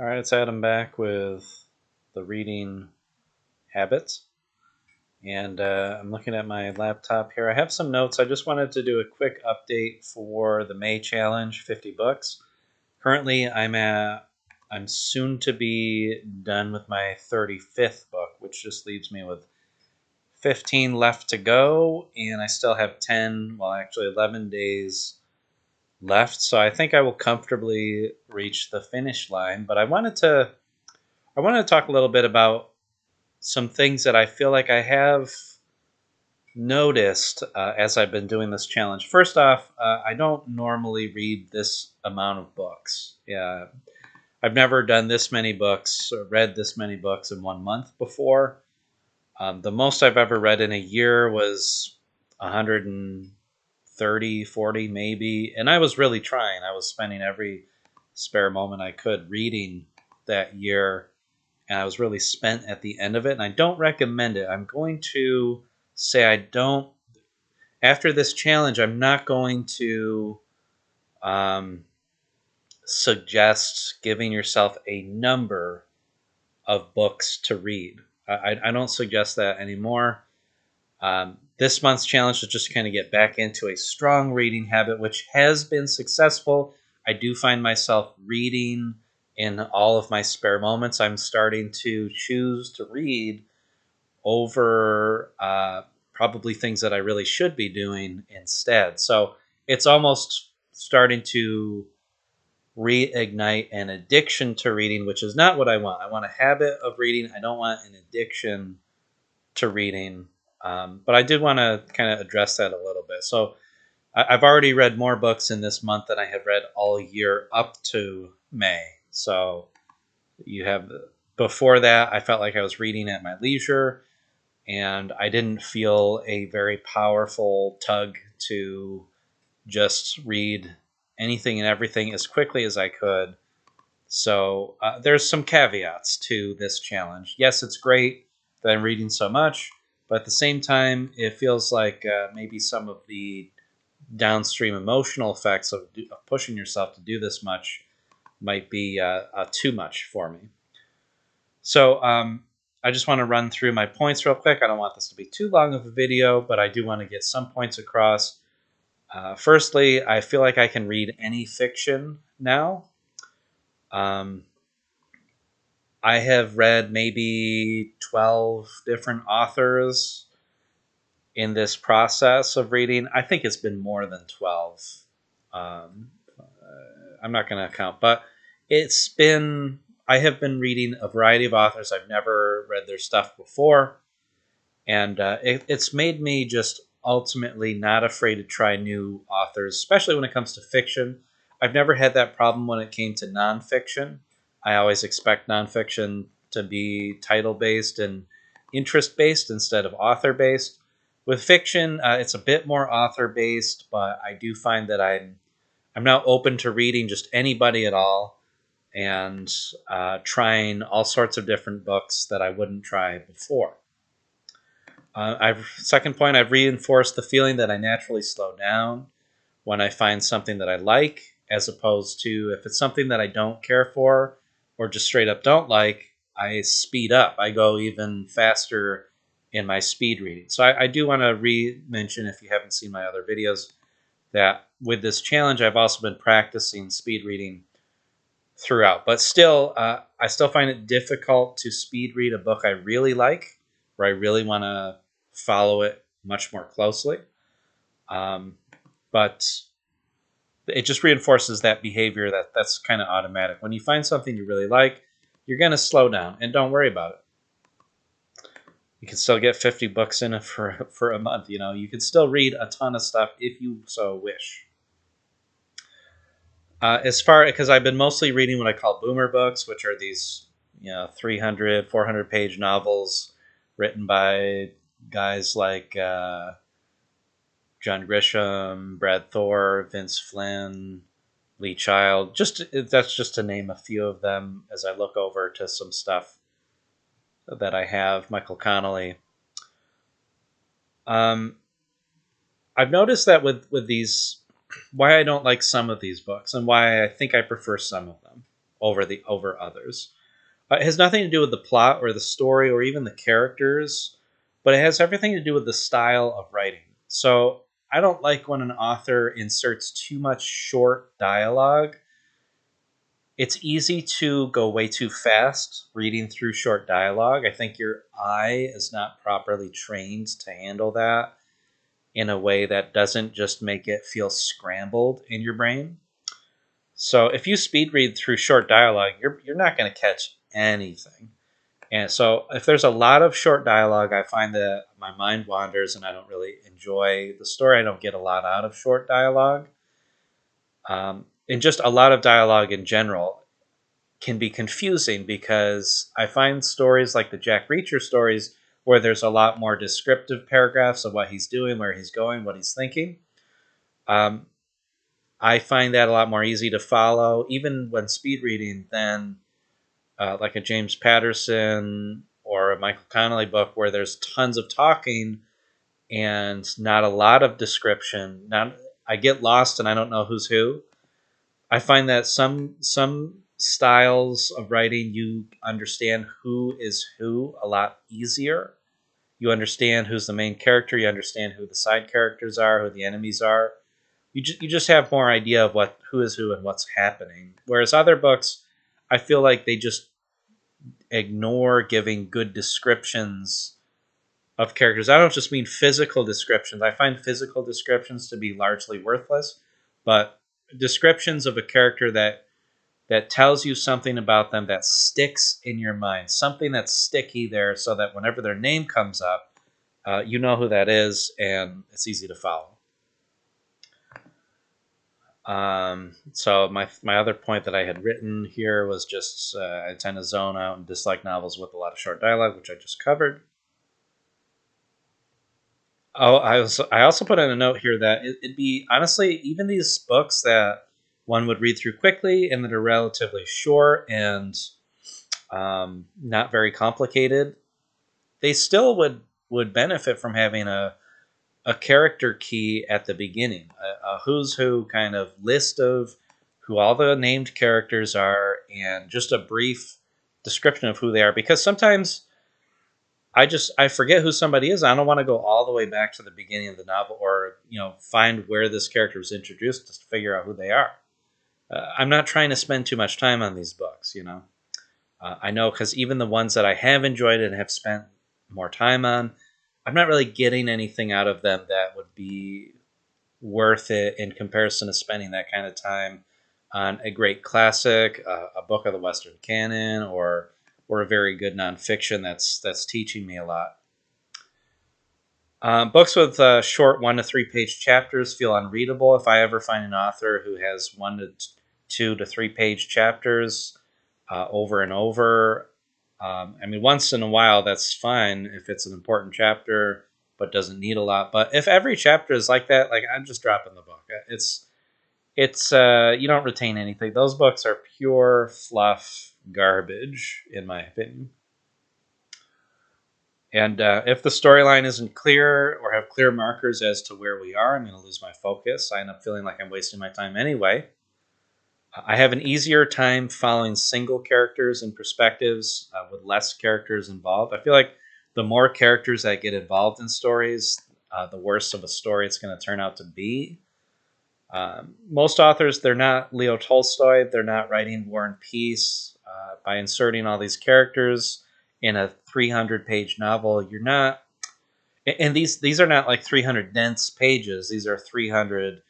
All right, it's Adam back with the reading habits. And I'm looking at my laptop here. I have some notes. I just wanted to do a quick update for the May challenge, 50 books. Currently, I'm soon to be done with my 35th book, which just leaves me with 15 left to go, and I still have 10, well, actually 11 days left. So I think I will comfortably reach the finish line. But I wanted to talk a little bit about some things that I feel like I have noticed as I've been doing this challenge. First off, I don't normally read this amount of books. Yeah, I've never done this many books or read this many books in 1 month before. The most I've ever read in a year was 130, 40 maybe. And I was really trying. I was spending every spare moment I could reading that year, and I was really spent at the end of it, and I don't recommend it. I'm going to say I don't. After this challenge, I'm not going to um, suggest giving yourself a number of books to read. I don't suggest that anymore. This month's challenge is just kind of get back into a strong reading habit, which has been successful. I do find myself reading in all of my spare moments. I'm starting to choose to read over probably things that I really should be doing instead. So it's almost starting to reignite an addiction to reading, which is not what I want. I want a habit of reading. I don't want an addiction to reading. But I did want to kind of address that a little bit. So I've already read more books in this month than I have read all year up to May. So you have before that, I felt like I was reading at my leisure, and I didn't feel a very powerful tug to just read anything and everything as quickly as I could. So there's some caveats to this challenge. Yes, it's great that I'm reading so much, but at the same time, it feels like maybe some of the downstream emotional effects of pushing yourself to do this much might be too much for me. So I just want to run through my points real quick. I don't want this to be too long of a video, but I do want to get some points across. Firstly, I feel like I can read any fiction now. Um, I have read maybe 12 different authors in this process of reading. I think it's been more than 12. I'm not going to count, but I have been reading a variety of authors. I've never read their stuff before. And it's made me just ultimately not afraid to try new authors, especially when it comes to fiction. I've never had that problem when it came to nonfiction. I always expect nonfiction to be title based and interest based instead of author based. With fiction, it's a bit more author based, but I do find that I'm now open to reading just anybody at all, and trying all sorts of different books that I wouldn't try before. Second point, I've reinforced the feeling that I naturally slow down when I find something that I like, as opposed to if it's something that I don't care for or just straight up don't like, I speed up. I go even faster in my speed reading. So I do want to re-mention, if you haven't seen my other videos, that with this challenge, I've also been practicing speed reading throughout. But still, I still find it difficult to speed read a book I really like, where I really want to follow it much more closely. But it just reinforces that behavior that's kind of automatic. When you find something you really like, you're going to slow down and don't worry about it. You can still get 50 books in for a month. You can still read a ton of stuff if you so wish. Because I've been mostly reading what I call boomer books, which are these 300, 400 page novels written by guys like John Grisham, Brad Thor, Vince Flynn, Lee Child. That's just to name a few of them as I look over to some stuff that I have. Michael Connolly. I've noticed that with these, why I don't like some of these books and why I think I prefer some of them. over others. It has nothing to do with the plot or the story or even the characters, but it has everything to do with the style of writing. So I don't like when an author inserts too much short dialogue. It's easy to go way too fast reading through short dialogue. I think your eye is not properly trained to handle that in a way that doesn't just make it feel scrambled in your brain. So if you speed read through short dialogue, you're not going to catch anything. And so if there's a lot of short dialogue, I find that my mind wanders and I don't really enjoy the story. I don't get a lot out of short dialogue. And just a lot of dialogue in general can be confusing because I find stories like the Jack Reacher stories where there's a lot more descriptive paragraphs of what he's doing, where he's going, what he's thinking. Um, I find that a lot more easy to follow, even when speed reading, than like a James Patterson or a Michael Connelly book where there's tons of talking and not a lot of description. Not, I get lost and I don't know who's who. I find that some styles of writing you understand who is who a lot easier. You understand who's the main character. You understand who the side characters are, who the enemies are. You just have more idea of what who is who and what's happening. Whereas other books, I feel like they just ignore giving good descriptions of characters. I don't just mean physical descriptions. I find physical descriptions to be largely worthless, but descriptions of a character that tells you something about them that sticks in your mind, something that's sticky there, so that whenever their name comes up, you know who that is, and it's easy to follow. So my other point that I had written here was just I tend to zone out and dislike novels with a lot of short dialogue, which I just covered. Oh, I also put in a note here that it'd be honestly even these books that one would read through quickly and that are relatively short and not very complicated, they still would benefit from having a character key at the beginning, a who's who kind of list of who all the named characters are, and just a brief description of who they are. Because sometimes I forget who somebody is. I don't want to go all the way back to the beginning of the novel, or find where this character was introduced just to figure out who they are. I'm not trying to spend too much time on these books. I know because even the ones that I have enjoyed and have spent more time on, I'm not really getting anything out of them that would be worth it in comparison to spending that kind of time on a great classic, a book of the Western canon, or a very good nonfiction that's teaching me a lot. Books with short 1 to 3 page chapters feel unreadable. If I ever find an author who has 1 to 2 to 3 page chapters over and over, I mean, once in a while, that's fine if it's an important chapter, but doesn't need a lot. But if every chapter is like that, like I'm just dropping the book. It's you don't retain anything. Those books are pure fluff garbage, in my opinion. And if the storyline isn't clear or have clear markers as to where we are, I'm going to lose my focus. I end up feeling like I'm wasting my time anyway. I have an easier time following single characters and perspectives with less characters involved. I feel like the more characters that get involved in stories, the worse of a story it's going to turn out to be. Most authors, they're not Leo Tolstoy. They're not writing War and Peace by inserting all these characters in a 300-page novel. You're not, and these are not like 300 dense pages. These are 300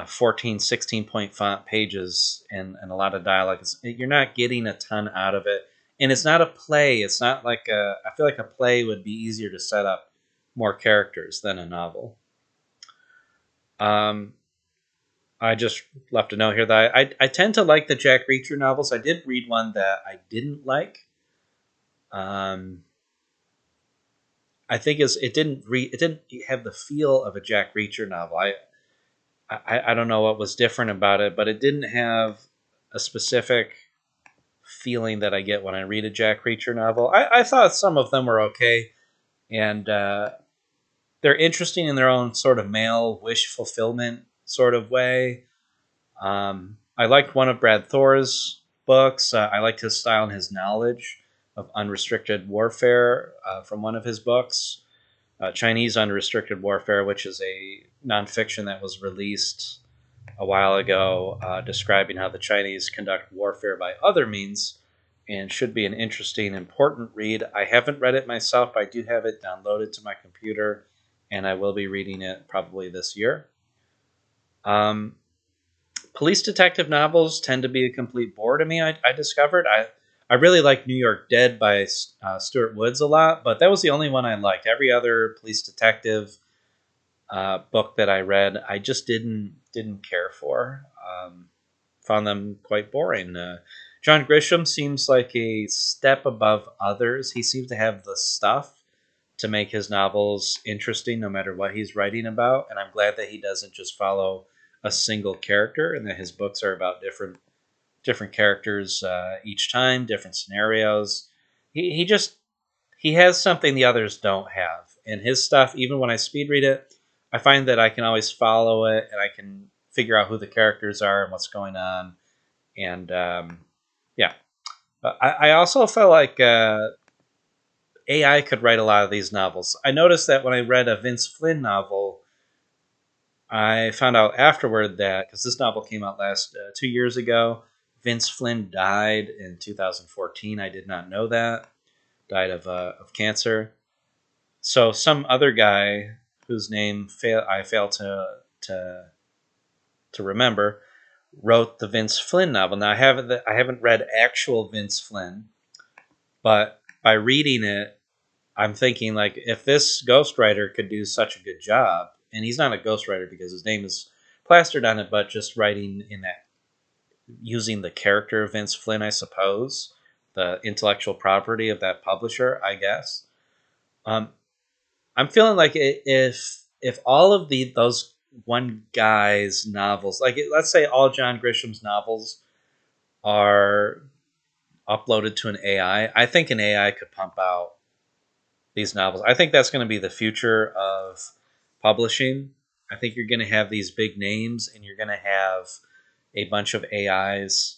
14 16 point font pages and a lot of dialogue. You're not getting a ton out of it, and it's not a play. It's not like I feel like a play would be easier to set up more characters than a novel. I just left a note here that I tend to like the Jack Reacher novels. I did read one that I didn't like. I think it didn't have the feel of a Jack Reacher novel. I don't know what was different about it, but it didn't have a specific feeling that I get when I read a Jack Reacher novel. I thought some of them were okay, and they're interesting in their own sort of male wish fulfillment sort of way. I liked one of Brad Thor's books. I liked his style and his knowledge of unrestricted warfare from one of his books, Chinese Unrestricted Warfare, which is a nonfiction that was released a while ago, describing how the Chinese conduct warfare by other means, and should be an interesting, important read. I haven't read it myself, but I do have it downloaded to my computer, and I will be reading it probably this year. Um, Police detective novels tend to be a complete bore to me. I discovered I really like New York Dead by Stuart Woods a lot, but that was the only one I liked. Every other police detective book that I read, I just didn't care for. Found them quite boring. John Grisham seems like a step above others. He seems to have the stuff to make his novels interesting, no matter what he's writing about. And I'm glad that he doesn't just follow a single character, and that his books are about different characters each time, different scenarios. He just he has something the others don't have, and his stuff. Even when I speed read it, I find that I can always follow it, and I can figure out who the characters are and what's going on. And yeah, but I also felt like AI could write a lot of these novels. I noticed that when I read a Vince Flynn novel, I found out afterward that because this novel came out last 2 years ago, Vince Flynn died in 2014. I did not know that. Died of cancer. So some other guy whose name I fail to to remember wrote the Vince Flynn novel. Now I haven't read actual Vince Flynn, but by reading it, I'm thinking like if this ghostwriter could do such a good job, and he's not a ghostwriter because his name is plastered on it, but just writing in that using the character of Vince Flynn, I suppose, the intellectual property of that publisher, I guess. Um, I'm feeling like if all of those one guy's novels, like let's say all John Grisham's novels are uploaded to an AI, I think an AI could pump out these novels. I think that's going to be the future of publishing. I think you're going to have these big names, and you're going to have a bunch of AIs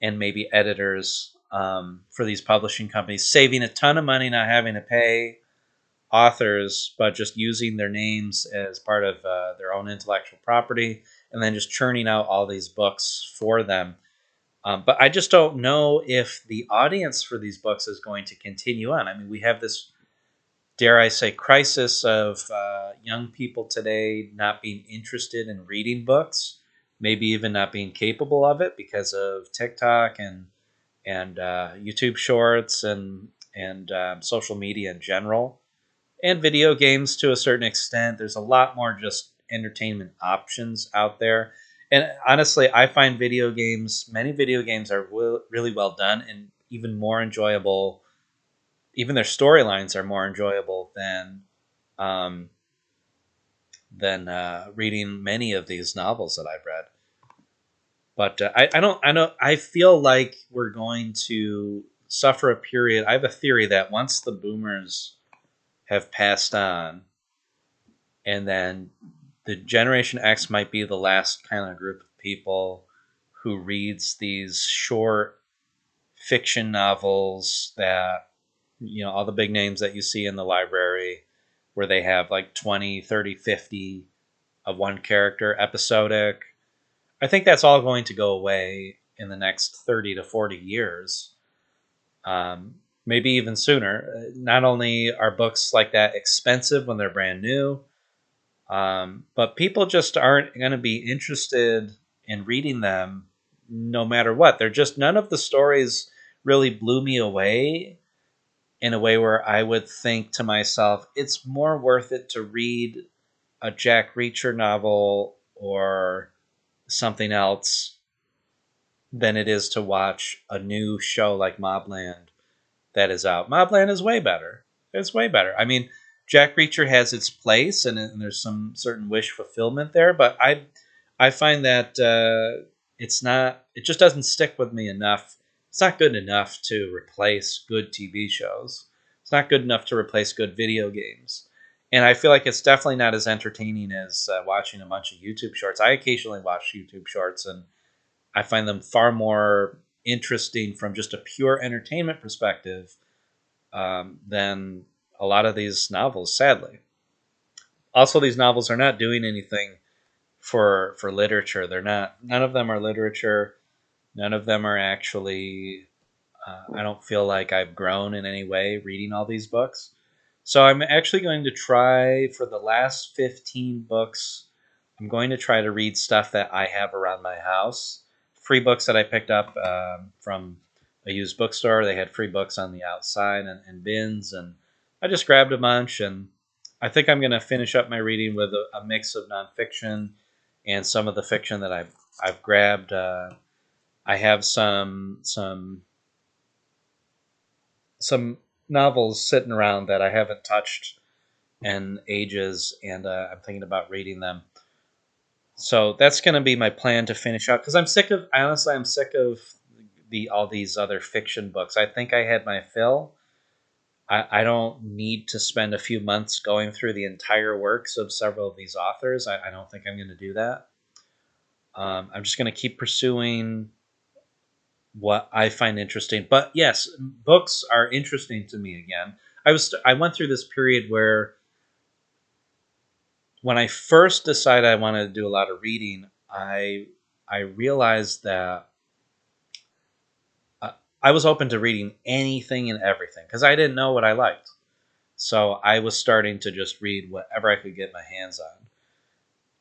and maybe editors for these publishing companies, saving a ton of money, not having to pay authors, but just using their names as part of their own intellectual property, and then just churning out all these books for them. But I just don't know if the audience for these books is going to continue on. I mean, we have this, dare I say, crisis of young people today not being interested in reading books, maybe even not being capable of it because of TikTok and YouTube Shorts and social media in general, and video games to a certain extent. There's a lot more just entertainment options out there. And honestly, I find many video games are really well done and even more enjoyable. Even their storylines are more enjoyable um, than reading many of these novels that I've read. But I feel like we're going to suffer a period. I have a theory that once the boomers have passed on, and then the Generation X might be the last kind of group of people who reads these short fiction novels that, all the big names that you see in the library, where they have like 20, 30, 50 of one character episodic. I think that's all going to go away in the next 30 to 40 years, maybe even sooner. Not only are books like that expensive when they're brand new, but people just aren't going to be interested in reading them no matter what. They're just, none of the stories really blew me away in a way where I would think to myself, it's more worth it to read a Jack Reacher novel or something else than it is to watch a new show like Mobland that is out. Mobland is way better. It's way better. I mean, Jack Reacher has its place, and there's some certain wish fulfillment there, but I find that it's not. It just doesn't stick with me enough. It's not good enough to replace good TV shows. It's not good enough to replace good video games. And I feel like it's definitely not as entertaining as watching a bunch of YouTube shorts. I occasionally watch YouTube shorts, and I find them far more interesting from just a pure entertainment perspective than a lot of these novels, sadly. Also, these novels are not doing anything for literature. They're not. None of them are literature. None of them are actually. I don't feel like I've grown in any way reading all these books. So I'm actually going to try for the last 15 books. I'm going to try to read stuff that I have around my house. Free books that I picked up from a used bookstore. They had free books on the outside and bins, and I just grabbed a bunch. And I think I'm going to finish up my reading with a mix of nonfiction and some of the fiction that I've grabbed. I have some novels sitting around that I haven't touched in ages, and I'm thinking about reading them. So that's going to be my plan to finish out because I'm sick of. Honestly, I'm sick of all these other fiction books. I think I had my fill. I don't need to spend a few months going through the entire works of several of these authors. I don't think I'm going to do that. I'm just going to keep pursuing what I find interesting. But yes, books are interesting to me again. I went through this period where when I first decided I wanted to do a lot of reading, I realized that uh, I was open to reading anything and everything because I didn't know what I liked. So I was starting to just read whatever I could get my hands on.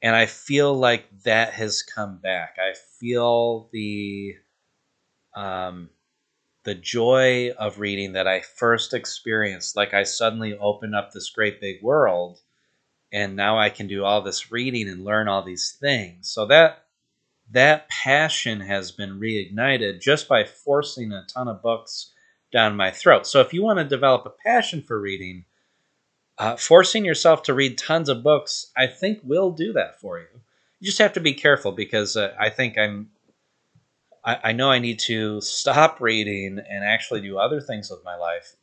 And I feel like that has come back. I feel um, the joy of reading that I first experienced. Like I suddenly opened up this great big world, and now I can do all this reading and learn all these things. So that passion has been reignited just by forcing a ton of books down my throat. So if you want to develop a passion for reading, forcing yourself to read tons of books, I think will do that for you. You just have to be careful because I think I know I need to stop reading and actually do other things with my life.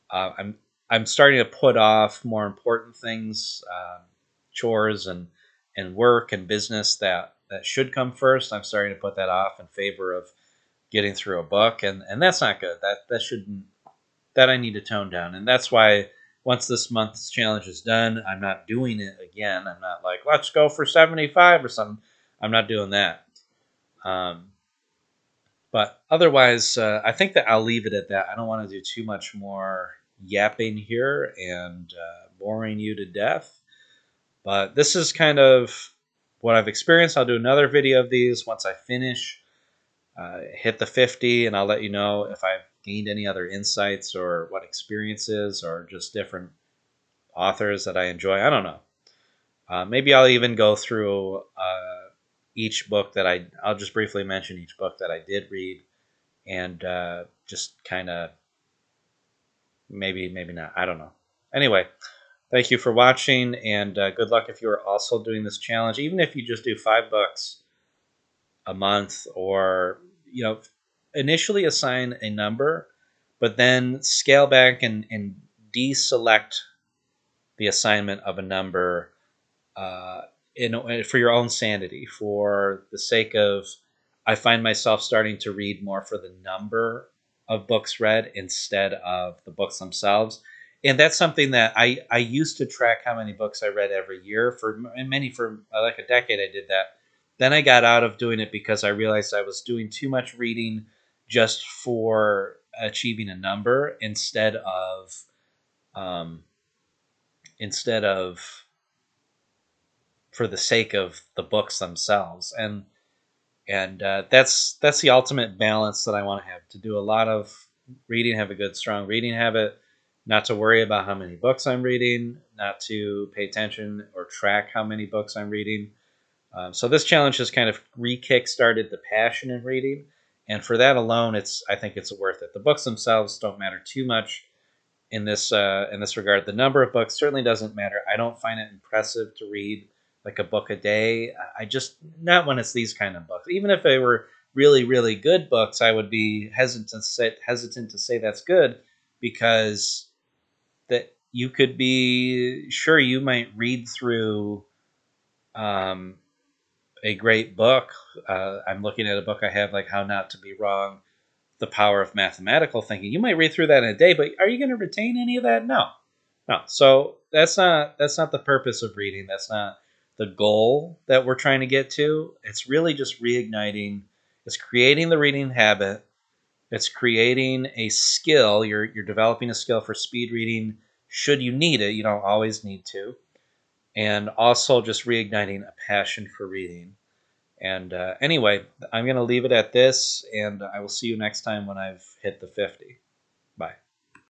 I'm starting to put off more important things, chores and work and business that should come first. I'm starting to put that off in favor of getting through a book, and that's not good. That shouldn't that I need to tone down, and that's why once this month's challenge is done, I'm not doing it again. I'm not like let's go for 75 or something. I'm not doing that. Um, but otherwise, I think that I'll leave it at that. I don't want to do too much more yapping here and boring you to death. But this is kind of what I've experienced. I'll do another video of these once I finish, hit the 50, and I'll let you know if I've gained any other insights or what experiences or just different authors that I enjoy. I don't know. Maybe I'll even go through each book that I'll just briefly mention each book that I did read and just kind of maybe not. I don't know. Anyway, thank you for watching, and good luck if you are also doing this challenge. Even if you just do $5 a month, or initially assign a number, but then scale back and deselect the assignment of a number for your own sanity, for the sake of I find myself starting to read more for the number of books read instead of the books themselves. And that's something that I used to track how many books I read every year. For like a decade, I did that. Then I got out of doing it because I realized I was doing too much reading just for achieving a number um, instead of for the sake of the books themselves. And that's the ultimate balance that I want to have, to do a lot of reading, have a good strong reading habit, not to worry about how many books I'm reading, not to pay attention or track how many books I'm reading. So this challenge has kind of re-kick-started the passion in reading, and for that alone, I think it's worth it. The books themselves don't matter too much in this regard. The number of books certainly doesn't matter. I don't find it impressive to read like a book a day. I just not when it's these kind of books. Even if they were really really good books, I would be hesitant to say that's good, because that you could be sure you might read through a great book. I'm looking at a book I have, like How Not to Be Wrong. the power of mathematical thinking. You might read through that in a day, but are you going to retain any of that? No. No. So that's not the purpose of reading. That's not the goal that we're trying to get to. It's really just reigniting, it's creating the reading habit. It's creating a skill. You're developing a skill for speed reading should you need it. You don't always need to. And also just reigniting a passion for reading. And anyway, I'm going to leave it at this, and I will see you next time when I've hit the 50.